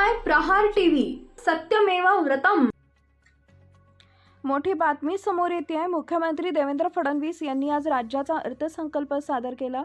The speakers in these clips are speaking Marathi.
पाहताय प्रहार टीव्ही, सत्यमेव व्रतम। मोठी बातमी समोर येते आहे। मुख्यमंत्री देवेंद्र फडणवीस यांनी आज राज्याचा अर्थसंकल्प सादर केला।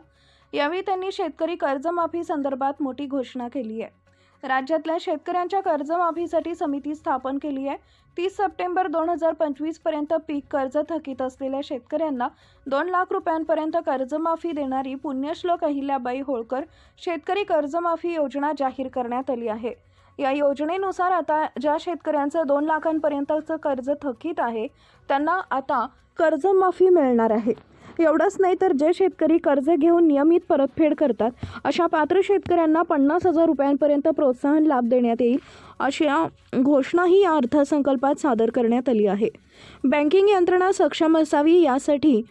यावेळी त्यांनी शेतकरी कर्जमाफी संदर्भात मोठी घोषणा केली आहे। राज्यातल्या शेतकऱ्यांच्या कर्जमाफीसाठी समिती स्थापन केली आहे। 30 सप्टेंबर 2025 पर्यंत पीक कर्ज थकीत असलेल्या शेतकऱ्यांना 2 लाख रुपयांपर्यंत कर्जमाफी देणारी पुण्यश्लोक अहिल्याबाई होळकर शेतकरी कर्जमाफी योजना जाहीर करण्यात आली आहे। या योजनेनुसार आता ज्या शेतकऱ्यांचं 2 लाखांपर्यंतचं कर्ज थकीत आहे त्यांना आता कर्जमाफी मिळणार आहे। एवढंच नाही तर जे शेतकरी कर्ज घेऊन नियमित परतफेड करतात अशा पात्र शेतकऱ्यांना 50,000 रुपयांपर्यंत प्रोत्साहन लाभ देण्यात येईल, अशी घोषणाही या अर्थसंकल्पात सादर करण्यात आली आहे। बँकिंग यंत्रणा सक्षम असावी यासाठी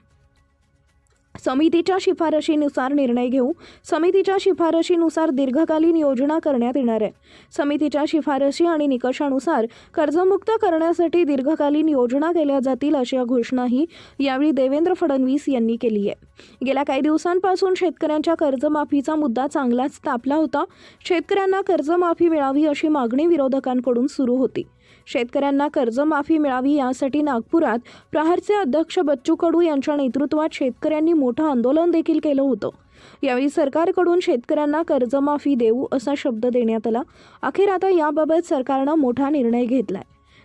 समितीच्या शिफारशीनुसार निर्णय घेऊ। समितीच्या शिफारशीनुसार दीर्घकालीन योजना करण्यात येणार आहे। समितीच्या शिफारशी आणि निकषानुसार कर्जमुक्त करण्यासाठी दीर्घकालीन योजना केल्या जातील, अशी घोषणाही यावेळी देवेंद्र फडणवीस यांनी केली आहे। गेल्या काही दिवसांपासून शेतकऱ्यांच्या कर्जमाफीचा मुद्दा चांगलाच तापला होता। शेतकऱ्यांना कर्जमाफी मिळावी अशी मागणी विरोधकांकडून सुरू होती। शेतकऱ्यांना कर्जमाफी मिळावी यासाठी नागपुरात प्रहारचे अध्यक्ष बच्चू कडू यांच्या नेतृत्वात शेतकऱ्यांनी मोठं आंदोलन देखील केलं होतं। यावेळी सरकारकडून शेतकऱ्यांना कर्जमाफी देऊ असा शब्द देण्यात आला। अखेर आता याबाबत सरकारनं मोठा निर्णय घेतलाय।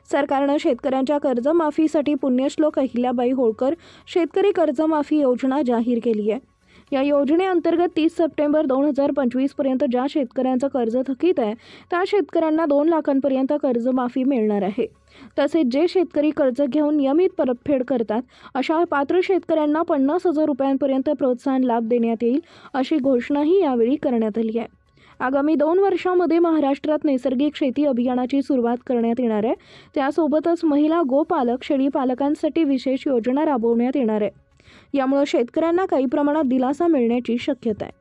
सरकारनं शेतकऱ्यांच्या कर्जमाफीसाठी पुण्यश्लोक अहिल्याबाई होळकर शेतकरी कर्जमाफी योजना जाहीर केली आहे। या योजनेअंतर्गत 30 सप्टेंबर 2025 पर्यंत ज्या शेतकऱ्यांचं कर्ज थकीत आहे त्या शेतकऱ्यांना 2 लाखांपर्यंत कर्जमाफी मिळणार आहे। तसेच जे शेतकरी कर्ज घेऊन नियमित परतफेड करतात अशा पात्र शेतकऱ्यांना 50,000 रुपयांपर्यंत प्रोत्साहन लाभ देण्यात येईल, अशी घोषणाही यावेळी करण्यात आली आहे। आगामी 2 वर्षांमध्ये महाराष्ट्रात नैसर्गिक शेती अभियानाची सुरुवात करण्यात येणार आहे। त्यासोबतच महिला गोपालक शेळीपालकांसाठी विशेष योजना राबवण्यात येणार आहे। यामुळे शेतकऱ्यांना काही प्रमाणात दिलासा मिळण्याची शक्यता आहे।